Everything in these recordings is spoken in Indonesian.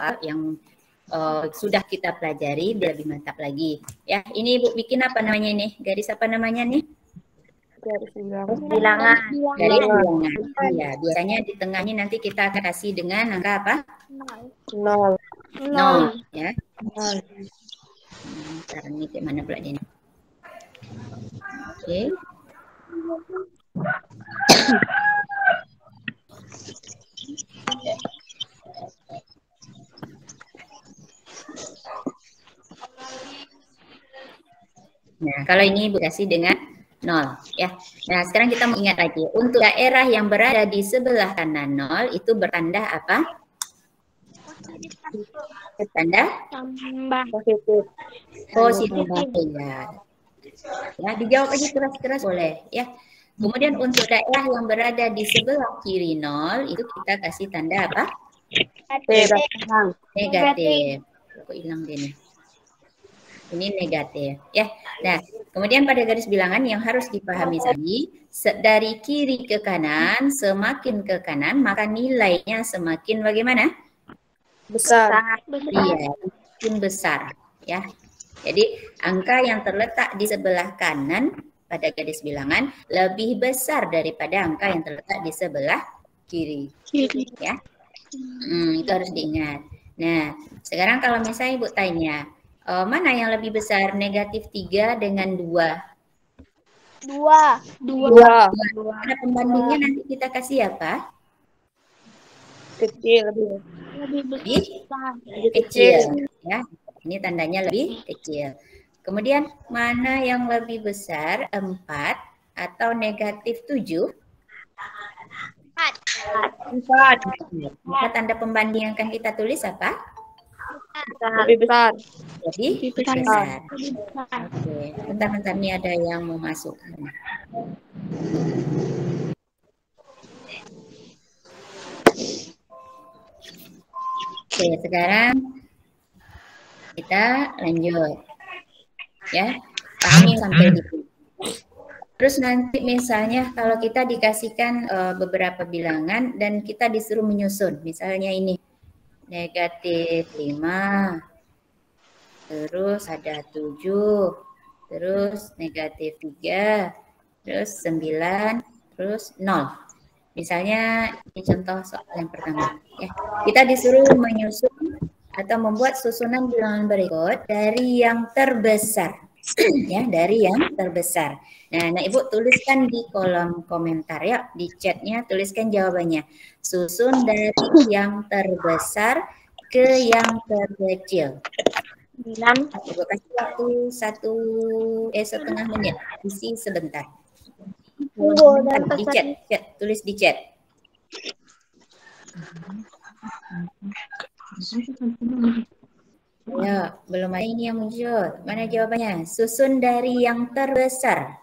soal yang sudah kita pelajari biar lebih mantap lagi. Ya, ini Ibu bikin apa namanya ini? Garis apa namanya nih? Garis bilangan. Garis bilangan. Iya, biasanya di tengah ini nanti kita akan kasih dengan angka apa? 0. 0. Ya. Ntar ini kayak mana pula dia ini? Oke. Nah, kalau ini Ibu kasih dengan 0 ya. Nah, sekarang kita mau ingat lagi. Untuk daerah yang berada di sebelah kanan 0 itu bertanda apa? Tanda Positif. positif. Ya. Ya, dijawab aja keras-keras boleh ya. Kemudian untuk daerah yang berada di sebelah kiri 0 itu kita kasih tanda apa? Negatif. Kok hilang dia nih? Ini negatif ya. Nah, kemudian pada garis bilangan yang harus dipahami tadi, dari kiri ke kanan, semakin ke kanan maka nilainya semakin bagaimana? Besar. Iya, semakin besar ya. Jadi angka yang terletak di sebelah kanan pada garis bilangan lebih besar daripada angka yang terletak di sebelah kiri. Ya, itu harus diingat. Nah, sekarang kalau misalnya Ibu tanya, mana yang lebih besar, negatif 3 dengan 2? 2. Ada pembandingnya nanti kita kasih apa? Kecil. Lebih kecil. Ya, ini tandanya lebih kecil. Kemudian mana yang lebih besar, 4 atau negatif 7? 4. Maka tanda pembanding yang akan kita tulis apa? Lebih besar. Lebih besar. Oke, bentar-bentar nih ada yang mau masuk. Oke, sekarang kita lanjut. Ya, pahami sampai di sini. Terus nanti misalnya kalau kita dikasihkan beberapa bilangan dan kita disuruh menyusun. Misalnya ini, negatif 5, terus ada 7, terus negatif 3, terus 9, terus 0. Misalnya ini contoh soal yang pertama. Ya. Kita disuruh menyusun atau membuat susunan bilangan berikut dari yang terbesar. Ya, dari yang terbesar. Nah, Ibu tuliskan di kolom komentar ya, di chatnya tuliskan jawabannya. Susun dari yang terbesar ke yang terkecil. Ibu kasih waktu setengah menit, isi sebentar. Di chat, tulis di chat. Ya, belum ada ini yang muncul. Mana jawabannya? Susun dari yang terbesar.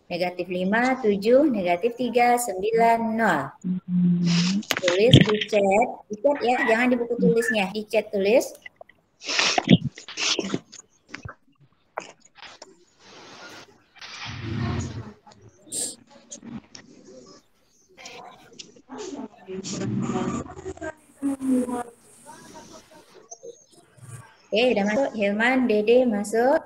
Negatif 5, 7, negatif 3, 9, 0. Tulis di chat. Di chat ya, jangan di buku tulisnya. Di chat tulis. Oke, udah masuk. Hilman, Dede masuk.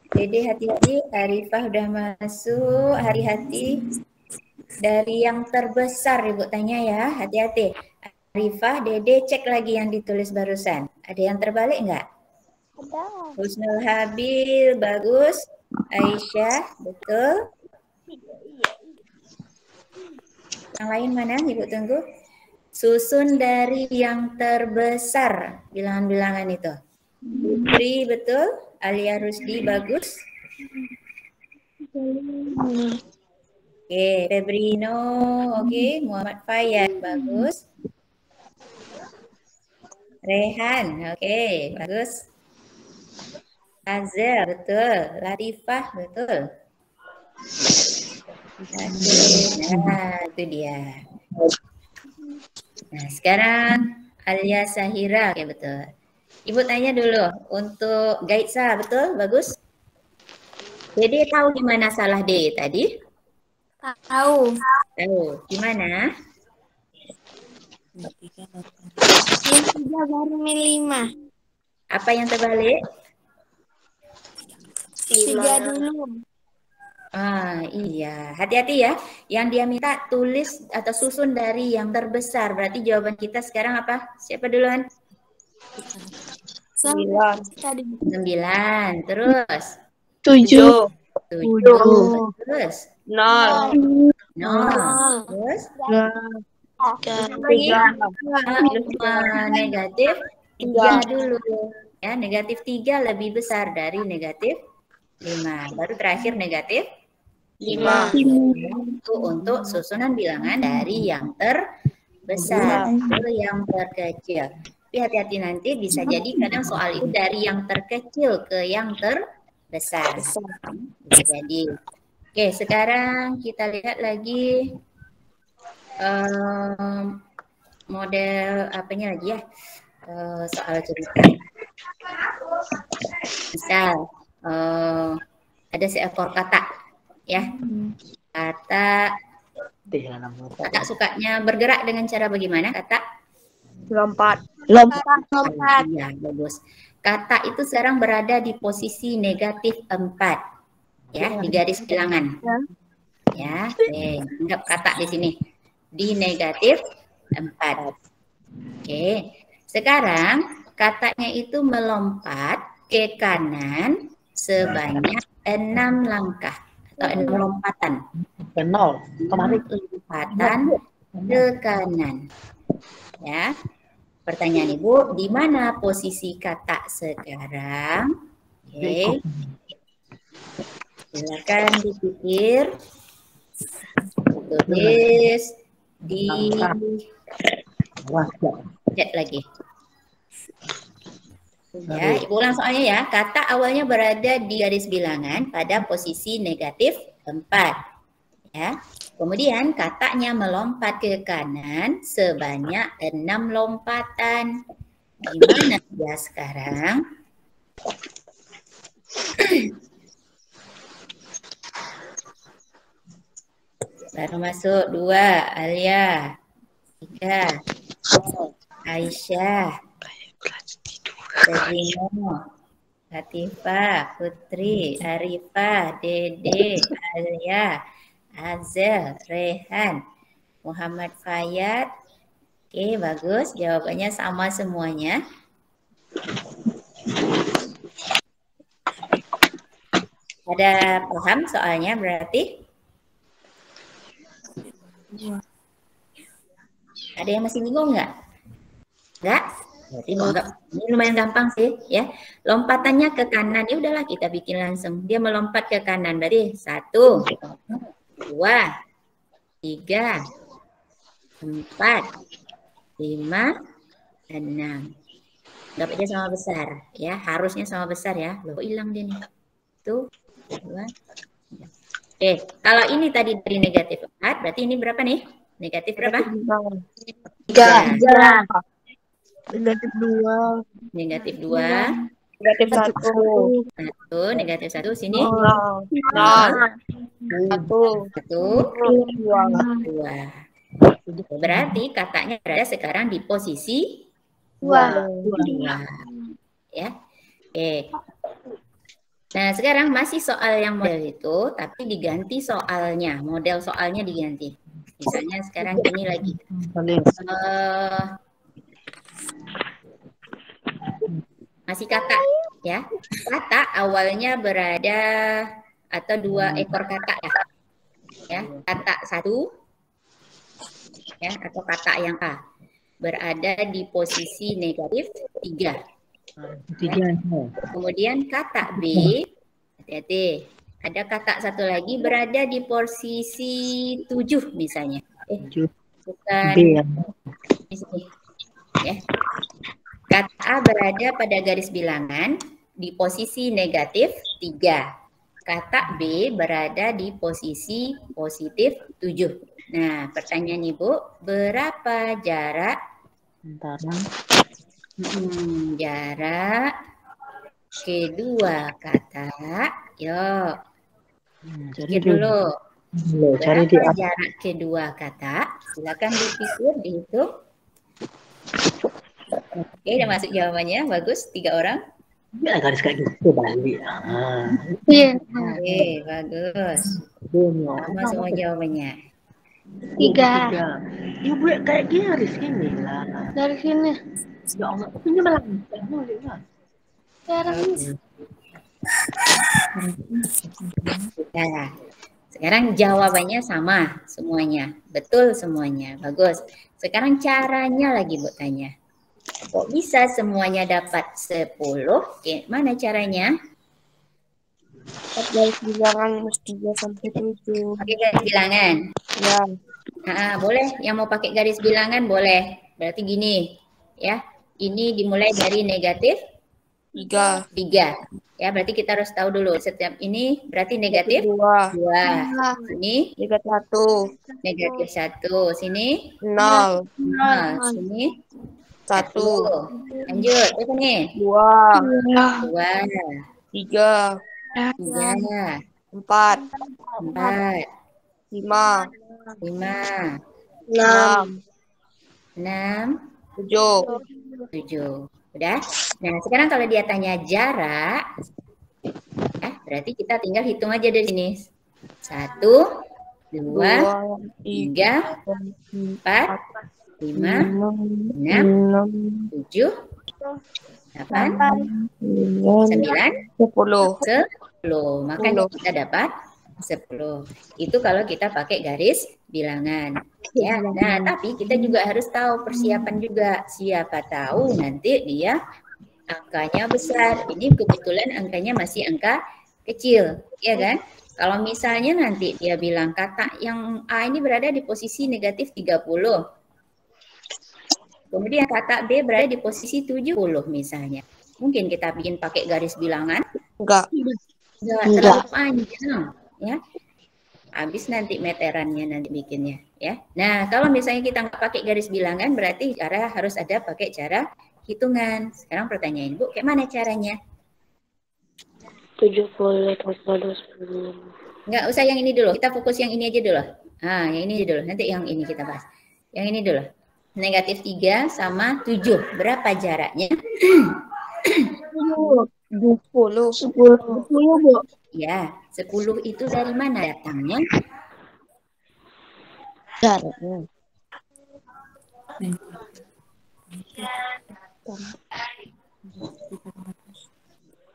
Dede hati-hati. Arifah udah masuk. Hati-hati. Dari yang terbesar Ibu tanya ya. Hati-hati. Arifah, Dede cek lagi yang ditulis barusan. Ada yang terbalik enggak? Ada. Husnul Habil, bagus. Aisyah, betul. Yang lain mana? Ibu tunggu. Susun dari yang terbesar bilangan-bilangan itu. Putri betul, Alia Rusdi bagus. Oke, Febrino oke, Muhammad Fayyad bagus. Rehan oke, bagus. Azel betul, Latifah betul. Nah, itu dia. Nah, sekarang Alia Sahira, oke betul. Ibu tanya dulu untuk Gaitsa, betul? Bagus. Dede tahu di mana salah D tadi? Tahu. Tahu. Di mana? 3/5. Apa yang terbalik? 3 dulu. Ah, iya. Hati-hati ya. Yang dia minta tulis atau susun dari yang terbesar. Berarti jawaban kita sekarang apa? Siapa duluan? 9. 9. Terus? 7. 7. Terus? 0. 0. Terus? 3. Negatif 3 dulu. Ya, negatif 3 lebih besar dari negatif 5. Baru terakhir negatif 5. Itu untuk susunan bilangan dari yang terbesar ke yang terkecil. Tapi hati-hati nanti bisa jadi kadang soal itu dari yang terkecil ke yang terbesar. Bisa jadi. Oke, sekarang kita lihat lagi model apanya lagi ya? Soal cerita. Misal ada seekor katak, ya. Katak sukanya bergerak dengan cara bagaimana? Katak Lompat. Iya, bagus. Katak itu sekarang berada di posisi negatif 4, ya, di garis bilangan. Ya, anggap katak di sini di negatif 4. Oke, sekarang kataknya itu melompat ke kanan sebanyak 6 langkah atau 6 lompatan. Lompatan ke kanan. Ya. Pertanyaan Ibu, di mana posisi katak sekarang? Oke. Silakan dipikir. Tulis di chat lagi. Ya, Ibu ulang soalnya ya. Katak awalnya berada di garis bilangan pada posisi negatif 4. Ya. Kemudian kataknya melompat ke kanan sebanyak 6 lompatan. Di mana dia sekarang? Baru masuk 2, Alia. 3, Aisyah. Sedino, Latifah, Putri, Arifah, Dede, Alia, Azel, Rehan, Muhammad Fayad. Oke, bagus. Jawabannya sama semuanya. Ada paham soalnya berarti? Ada yang masih bingung nggak? Nggak? Berarti enggak. Ini lumayan gampang sih, ya. Lompatannya ke kanan, ya udahlah kita bikin langsung. Dia melompat ke kanan, berarti 1, 2, 3, 4, 5, 6. Anggap aja sama besar, ya. Harusnya sama besar ya. Loh, hilang dia nih. 1, 2, 3. Oke, kalau ini tadi dari negatif 4, berarti ini berapa nih? Negatif berapa? 3. Negatif 2. Negatif 2. Negatif 1. 1, negatif 1, sini. 0. 1. 2. Berarti kataknya berada sekarang di posisi 2. Ya. Oke. Nah, sekarang masih soal yang model itu, tapi diganti soalnya. Model soalnya diganti. Misalnya sekarang ini lagi. Masih katak, ya. Katak awalnya berada atau 2 ekor katak ya. Katak 1, ya, atau katak yang A berada di posisi negatif 3. Ya. Kemudian katak B, hati-hati. Ada katak satu lagi berada di posisi 7 misalnya. Bukan di sini. Ya. Katak A berada pada garis bilangan di posisi negatif 3. Katak B berada di posisi positif 7. Nah, pertanyaan Ibu, berapa jarak? Jarak kedua katak. Yuk, pikir dulu. Berapa jarak kedua katak? Silakan dipikir, dihitung. Oke, udah masuk jawabannya. Bagus, 3 orang. Ya garis kayak gitu balik. Iya. Oke, bagus. Sama semua jawabannya. 3. Ya buat kayak garis ini lah. Dari sini. Ya Allah, tapi ini malah ya. Nah, sekarang jawabannya sama semuanya. Betul semuanya. Bagus. Sekarang caranya lagi Bu tanya. Kok bisa semuanya dapat 10? Mana caranya? Garis bilangan mesti 3 sampai 7. Pakai garis bilangan. Ya. Boleh. Yang mau pakai garis bilangan boleh. Berarti gini. Ya, ini dimulai dari negatif 3. 3. Ya, berarti kita harus tahu dulu. Setiap ini berarti negatif 2. 2. Ini Negatif 1. negatif 1. Sini 0. 0. Sini 1. 1. Lanjut. Apa nih? 2. 2. 3. 3. 4. 4. 5. 5. 6. 6. 7. 7. Udah? Nah, sekarang kalau dia tanya jarak, berarti kita tinggal hitung aja dari sini. 1, 2, 3, 4, 5, 6, 7, 8, 9, 10. 10. Makanya kita dapat 10. Itu kalau kita pakai garis bilangan. Ya. Nah, tapi kita juga harus tahu persiapan juga. Siapa tahu nanti dia angkanya besar. Ini kebetulan angkanya masih angka kecil, ya kan? Kalau misalnya nanti dia bilang kata yang A ini berada di posisi negatif 30. Kemudian kata B berada di posisi 70 misalnya. Mungkin kita bikin pakai garis bilangan? Enggak. Terlalu panjang, ya. Habis nanti meterannya nanti bikinnya, ya. Nah, kalau misalnya kita nggak pakai garis bilangan, berarti harus ada pakai cara hitungan. Sekarang pertanyaan Bu, kayak mana caranya? 70 tambah 20. Nggak usah yang ini dulu, kita fokus yang ini aja dulu. Yang ini aja dulu, nanti yang ini kita bahas. Yang ini dulu. Negatif 3 sama 7, berapa jaraknya? 20. 10, Bu. Ya, 10 itu dari mana datangnya? Jaraknya.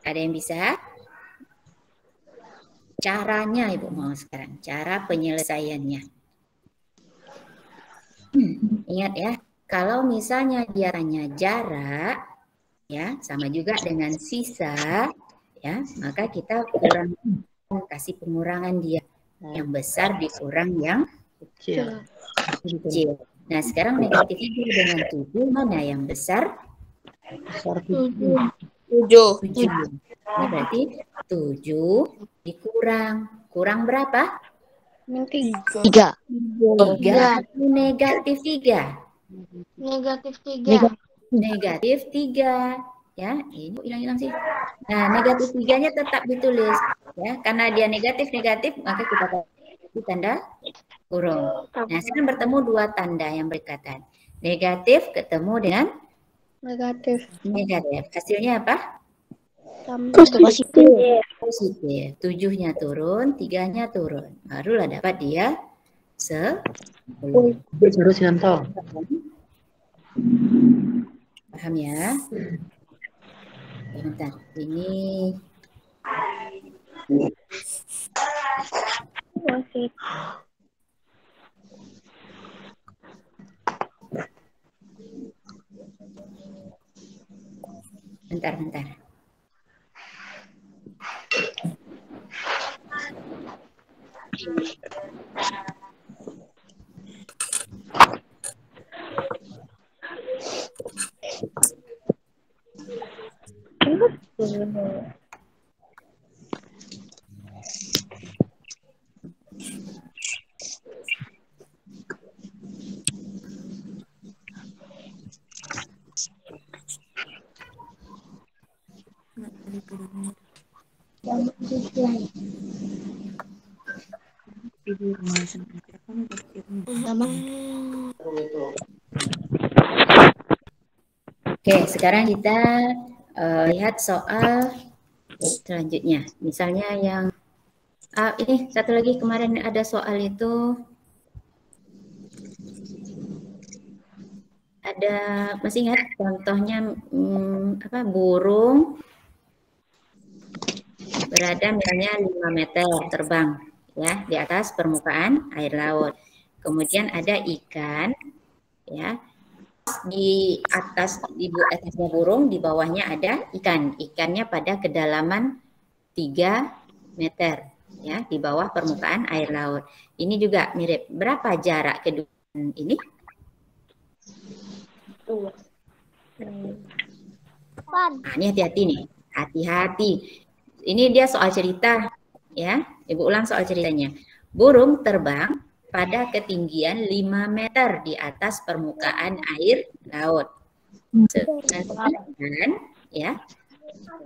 Ada yang bisa? Caranya Ibu mau sekarang, cara penyelesaiannya. Ingat ya, kalau misalnya dia tanya jarak, ya sama juga dengan sisa, ya maka kita kasih pengurangan dia. Yang besar dikurang yang kecil. Nah sekarang negatif 3 dengan 7 mana yang besar? 7. 7. Ini berarti 7 dikurang. Kurang berapa? 3. 3. Negatif 3. Negatif 3. Negatif 3. Ya, ini hilang-hilang sih. Nah, negatif 3-nya tetap ditulis. Ya, karena dia negatif, maka kita kasih tanda kurung. Nah, sekarang bertemu dua tanda yang berdekatan. Negatif ketemu dengan Negatif. Hasilnya apa? Positif. Positif. 7-nya turun, 3-nya turun. Barulah dapat dia 10. Terus Yanto. Paham ya? Bentar, ini Masih. bentar. Oke, sekarang kita lihat soal selanjutnya. Misalnya yang ini satu lagi kemarin ada soal itu ada, masih ingat contohnya burung berada misalnya 5 meter terbang ya di atas permukaan air laut. Kemudian ada ikan ya di atasnya burung, di bawahnya ada ikan. Ikannya pada kedalaman 3 meter ya di bawah permukaan air laut. Ini juga mirip. Berapa jarak kedua ini? Nah, ini hati-hati nih. Hati-hati. Ini dia soal cerita ya. Ibu ulang soal ceritanya. Burung terbang pada ketinggian 5 meter di atas permukaan air laut. Sedangkan ya,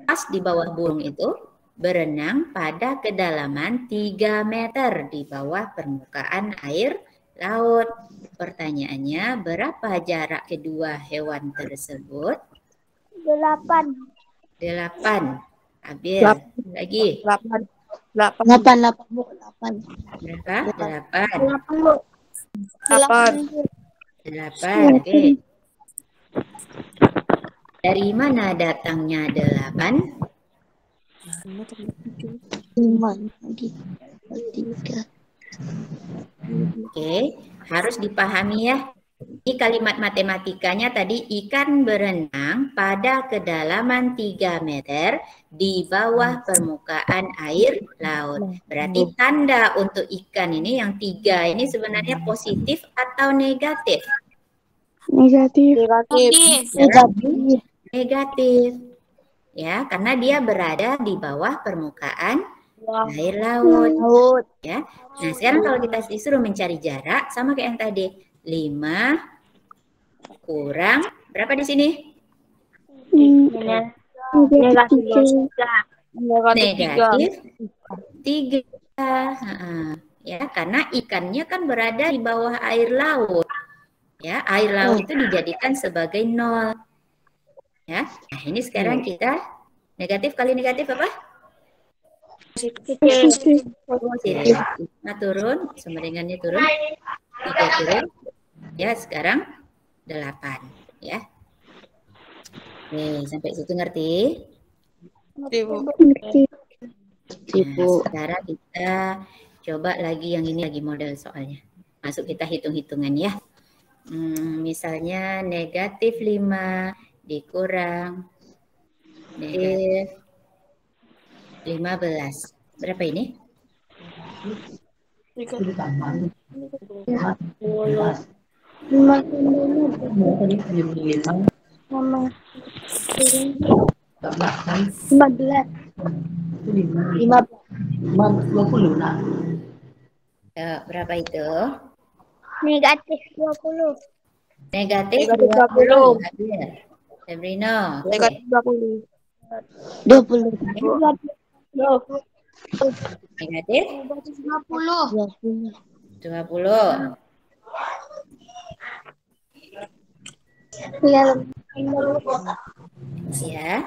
pas di bawah burung itu berenang pada kedalaman 3 meter di bawah permukaan air laut. Pertanyaannya, berapa jarak kedua hewan tersebut? 8. 8. Abil, lagi. 8. Berapa? 8. Oke. Dari mana datangnya 8? 3. Oke, harus dipahami ya. Ini kalimat matematikanya tadi, ikan berenang pada kedalaman 3 meter di bawah permukaan air laut. Berarti tanda untuk ikan ini yang 3 ini sebenarnya positif atau negatif? Negatif. Negatif. Ya, karena dia berada di bawah permukaan air laut. Ya. Nah, sekarang kalau kita disuruh mencari jarak, sama kayak yang tadi. 5 kurang berapa di sini? Negatif 3. Ya, karena ikannya kan berada di bawah air laut. Ya, air laut itu dijadikan sebagai 0. Ya. Nah, ini sekarang kita negatif kali negatif apa? Positif. Nah, turun, sumeringannya turun. 3 turun. Ya, sekarang 8 ya. Oke, sampai situ ngerti? Nah, sekarang kita coba lagi yang ini lagi model soalnya. Masuk kita hitung-hitungan ya. Misalnya negatif 5 dikurang negatif 15. Berapa ini? 20 nak. Berapa itu? Negatif 20. Negatif 20. Sabrina. Negatif 20. Negatif 20. Ya.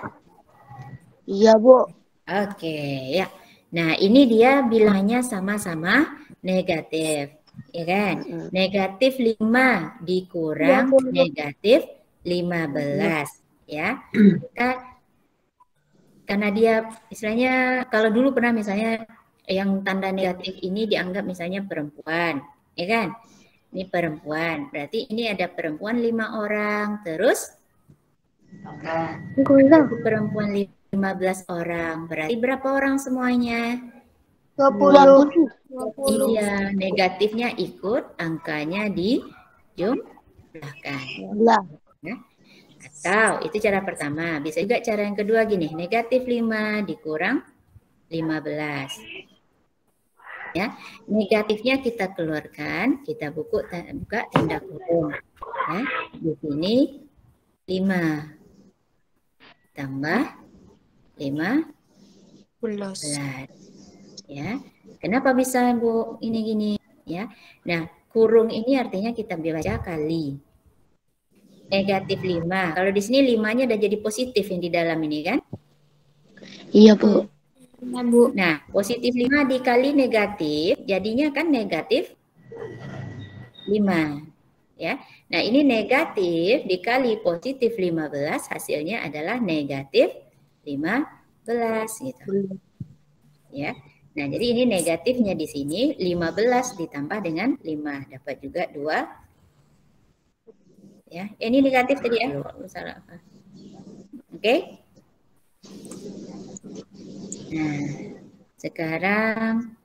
Iya, Bu. Oke, ya. Nah, ini dia bilangnya sama-sama negatif, ya kan? Negatif 5 dikurang negatif 15, ya. Karena dia istilahnya kalau dulu pernah misalnya yang tanda negatif ini dianggap misalnya perempuan, ya kan? Ini perempuan, berarti ini ada perempuan 5 orang, terus perempuan 15 orang, berarti berapa orang semuanya? 20. Iya, negatifnya ikut, angkanya dijumlahkan. Ya. Atau itu cara pertama, bisa juga cara yang kedua gini, negatif 5 dikurang 15. Ya, negatifnya kita keluarkan, kita buka tanda kurung. Ya, di sini 5 tambah 15. Ya, kenapa bisa Bu ini gini? Ya, nah kurung ini artinya kita baca kali. negatif 5. Kalau di sini 5-nya udah jadi positif yang di dalam ini kan? Iya, Bu. Ya, Bu. Nah, positif 5 dikali negatif, jadinya kan negatif 5. Ya. Nah, ini negatif dikali positif 15, hasilnya adalah negatif 15 gitu. Ya. Nah, jadi ini negatifnya di sini 15 ditambah dengan 5, dapat juga 2. Ya, ini negatif tadi ya. Salah apa? Oke. Nah, sekarang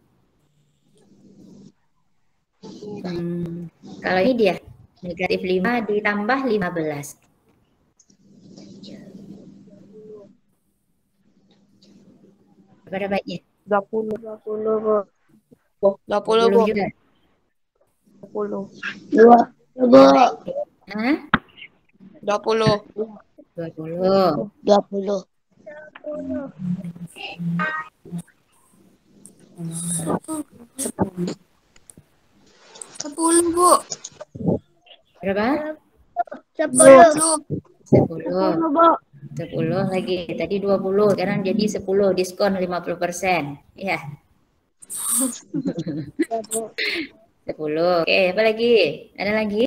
kalau ini dia negatif 5 ditambah 15. Berapa baiknya? 20. 20, Bu. 20, Bu. juga. 20. 2. Bu. Hah? 20. 20. 20. 10, Bu. Berapa? 10. 10. Bu. 10 lagi. Tadi 20, sekarang jadi 10, diskon 50%. Ya. 10. Oke, apa lagi? Ada lagi?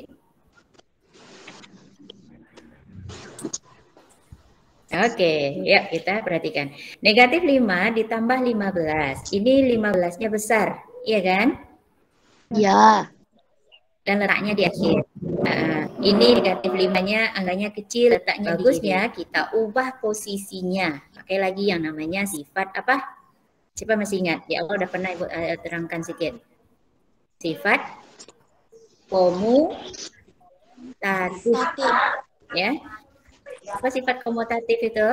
Oke, yuk kita perhatikan. Negatif 5 ditambah 15. Ini 15-nya besar, iya kan? Ya. Dan letaknya di akhir. Nah, ini negatif 5-nya angkanya kecil, letaknya bagusnya kita ubah posisinya. Pakai lagi yang namanya sifat apa? Siapa masih ingat? Ya Allah udah pernah Ibu terangkan sedikit. Sifat komutatif. Ya. Apa sifat komutatif itu?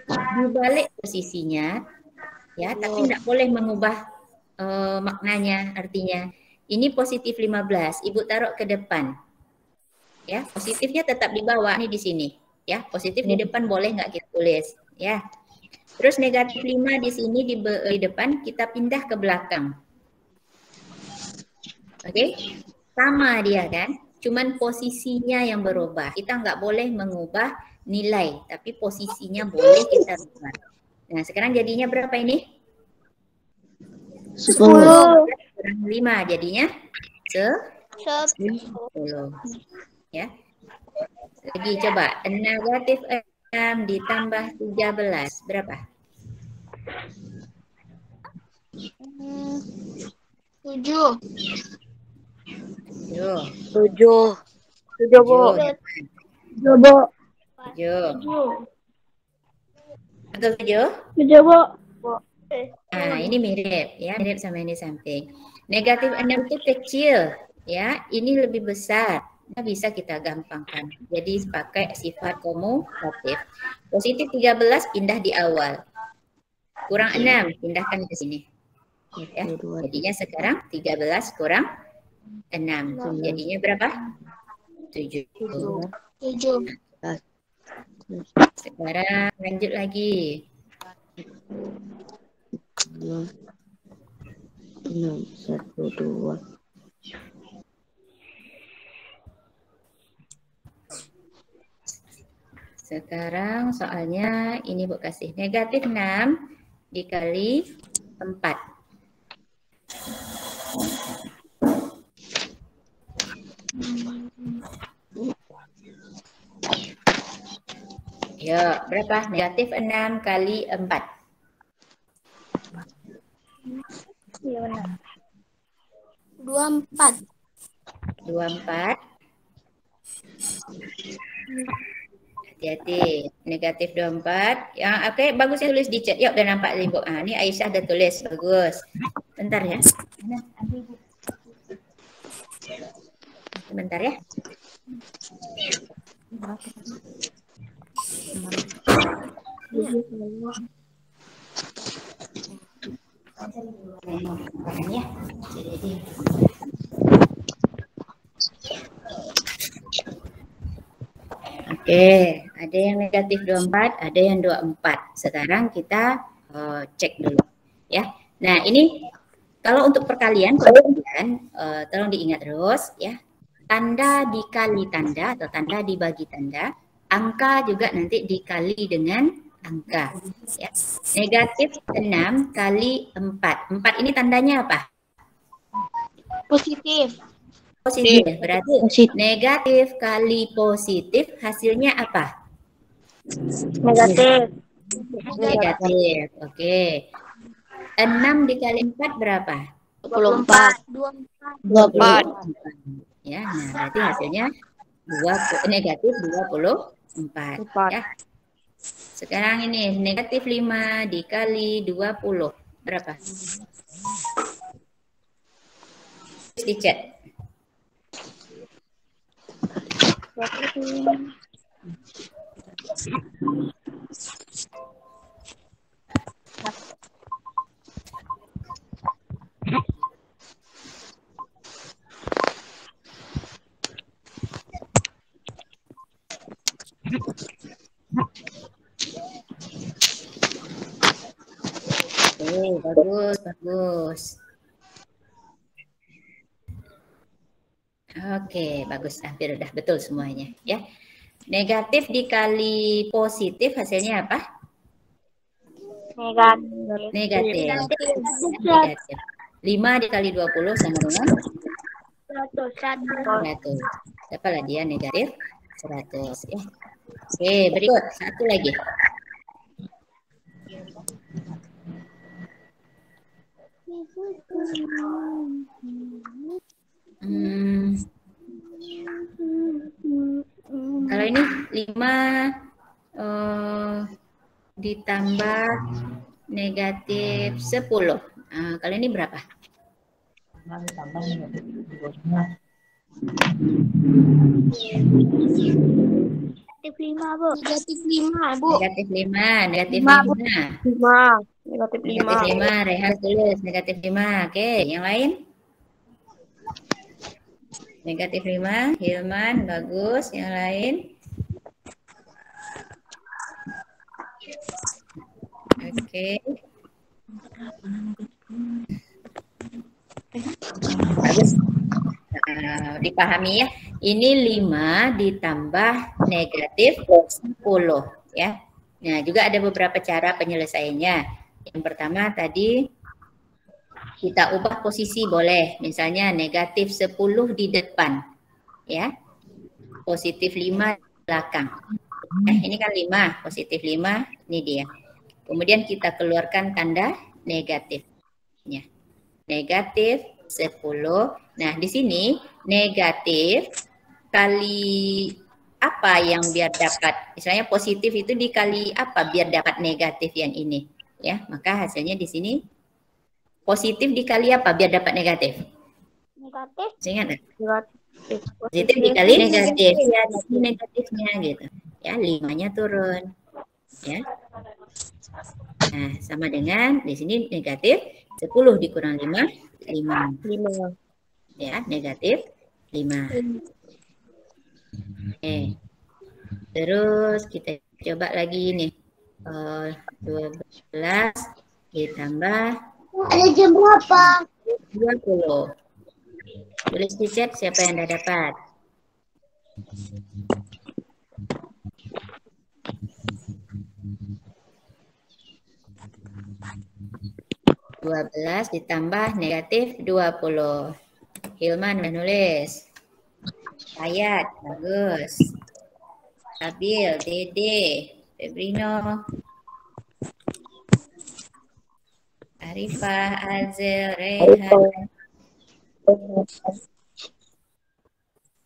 Dibalik posisinya, ya, tapi tidak boleh mengubah maknanya, artinya. Ini positif 15, Ibu taruh ke depan. Ya, positifnya tetap di bawah, nih di sini. Ya, positif di depan boleh nggak kita tulis, ya. Terus negatif 5 di sini di depan kita pindah ke belakang. Oke? Sama dia kan? Cuman posisinya yang berubah. Kita nggak boleh mengubah nilai, tapi posisinya boleh kita ubah. Nah, sekarang jadinya berapa ini? 10. Kurang 5 jadinya 10. Ya. Lagi coba. Negatif 6 ditambah 13. Berapa? 7. 7. 7. 7, Bu. 7. 7. Betul 7? 7, Bu. Nah, ini mirip ya, mirip sama yang di samping. Negatif 6 itu kecil, ya. Ini lebih besar. Nah, bisa kita gampangkan. Jadi pakai sifat komutatif. Positif 13 pindah di awal. Kurang 6 pindahkan ke sini. Ya. Jadinya sekarang 13 kurang 6. Jadinya berapa? 7. 7. Sekarang lanjut lagi. 6, 1, 2. Sekarang soalnya ini Bu kasih negatif 6 dikali 4. Ya, berapa? Negatif 6 kali 4. Iya benar. 24. 24. Hati-hati. Negatif 24. Yang oke, bagus yang tulis di chat. Yuk, udah nampak Ibu. Ah, ini Aisyah udah tulis. Bagus. Bentar ya. Sebentar ya. Ya. Oke, ada yang negatif 24, ada yang 24. Sekarang kita cek dulu ya. Nah, ini kalau untuk perkalian tolong diingat terus ya. tanda dikali tanda atau tanda dibagi tanda, angka juga nanti dikali dengan angka. Ya. Negatif 6 kali 4. 4 ini tandanya apa? Positif. Positif. Berarti Positif. negatif kali positif hasilnya apa? Negatif. Negatif. Oke. 6 dikali 4 berapa? 24. 24. 20. Ya, nah berarti hasilnya negatif 24. Ya. Sekarang ini negatif 5 dikali 20 berapa? Di chat. Bagus, bagus. Oke, bagus. Hampir udah betul semuanya, ya. Negatif dikali positif hasilnya apa? Negatif. Negatif. Negatif. 5 dikali 20 sama dengan 100. Dapatlah dia negatif 100. Ya. Oke, berikut. Satu lagi. Kalau ini 5 ditambah negatif 10. Kalau ini berapa? Tambah negatif 25. Negatif 5, Bu. Negatif 5, Bu. Negatif 5. Negatif 5. 5. Negatif 5. Negatif 5. Rehan tulis negatif 5. Oke, yang lain? Negatif 5. Hilman, bagus. Yang lain? Oke. Bagus. Dipahami ya. Ini 5 ditambah negatif 10 ya. Nah, juga ada beberapa cara penyelesaiannya. Yang pertama tadi kita ubah posisi boleh. Misalnya negatif 10 di depan. Ya. Positif 5 di belakang. Ini kan 5, positif 5, ini dia. Kemudian kita keluarkan tanda negatifnya. Negatif 10. Nah, di sini negatif kali apa yang biar dapat, misalnya positif itu dikali apa biar dapat negatif yang ini. Ya, maka hasilnya di sini positif dikali apa biar dapat negatif? Negatif. Ingat nggak? Negatif. Positif dikali negatif. Ya, di sini negatifnya gitu. Ya, 5-nya turun. Ya. Nah, sama dengan di sini negatif 10 dikurang 5, 5. 5. Ya, negatif 5. Oke. Terus kita coba lagi nih. 12 ditambah Ada jam berapa? 20. Tulis di chat siapa yang dah dapat. (12) ditambah negatif 20. Hilman menulis. Ayat, bagus. Abil, Dede, Febrino, Arifah, Azel, Rehan,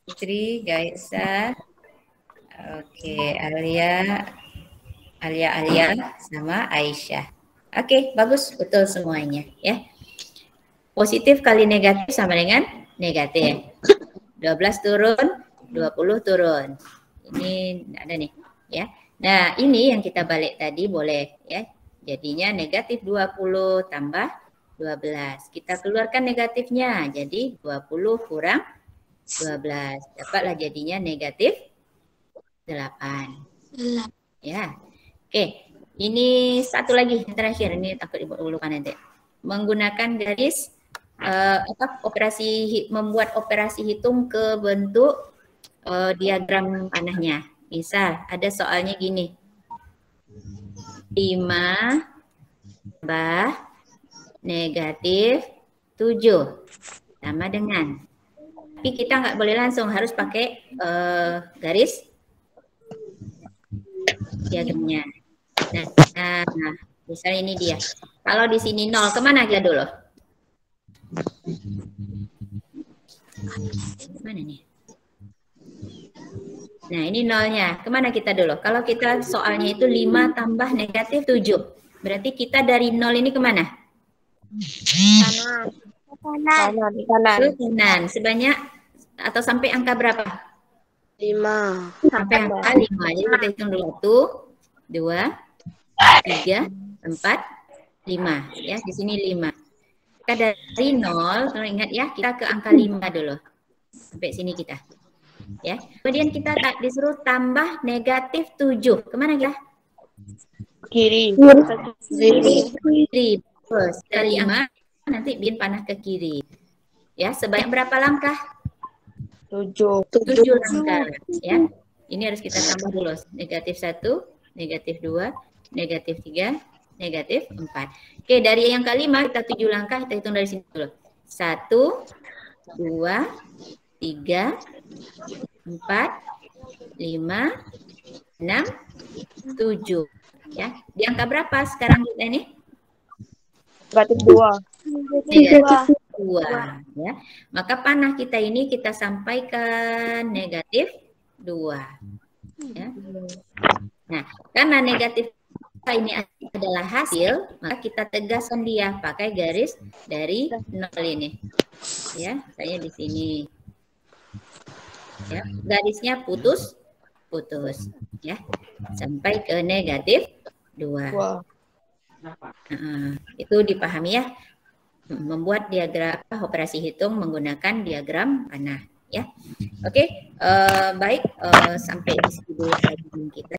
Putri, Gaisa, oke, Alia, sama Aisyah. Oke, bagus, betul semuanya ya. Positif kali negatif sama dengan negatif. 12 turun, 20 turun. Ini ada nih ya. Nah, ini yang kita balik tadi boleh ya. Jadinya negatif 20 tambah 12. Kita keluarkan negatifnya. Jadi 20 kurang 12. Dapatlah jadinya negatif 8. Ya. Oke. Ini satu lagi yang terakhir. Ini takut ibu lupa nanti. Menggunakan garis membuat operasi hitung ke bentuk diagram panahnya. Misal ada soalnya gini. 5 tambah negatif 7 sama dengan. Tapi kita nggak boleh langsung, harus pakai garis diagramnya. Nah, misalnya ini dia. Kalau di sini 0, kemana dia dulu? Mana nih? Nah, ini nolnya. Kemana kita dulu? Kalau kita soalnya itu 5 tambah negatif 7. Berarti kita dari 0 ini kemana? Kanan. Kanan. Ke kanan. Sebanyak atau sampai angka berapa? 5. Sampai angka 5. Jadi kita hitung dulu. 1, 2, 3, 4, 5. Ya, di sini 5. Kita dari 0, ingat ya, kita ke angka 5 dulu. Sampai sini kita. Ya. Kemudian kita disuruh tambah negatif 7. Kemana kita? Kiri. Kiri. Terus dari 5 nanti bikin panah ke kiri. Ya, sebanyak berapa langkah? 7. 7 langkah. Ya. Ini harus kita tambah dulu. Negatif 1, negatif 2, negatif 3, negatif 4. Oke, dari yang kelima kita 7 langkah, kita hitung dari sini dulu. 1, 2, 3, 4, 5, 6, 7. Ya, di angka berapa sekarang kita ini? Negatif 2. Negatif 2. Ya. Maka panah kita ini kita sampaikan negatif 2. Ya. Nah, karena negatif ini adalah hasil, maka kita tegaskan dia pakai garis dari 0 ini. Ya, saya di sini. Ya, garisnya putus, ya, sampai ke negatif 2. Itu dipahami ya, membuat diagram operasi hitung menggunakan diagram panah. Ya, oke, baik, sampai di sini dulu kita.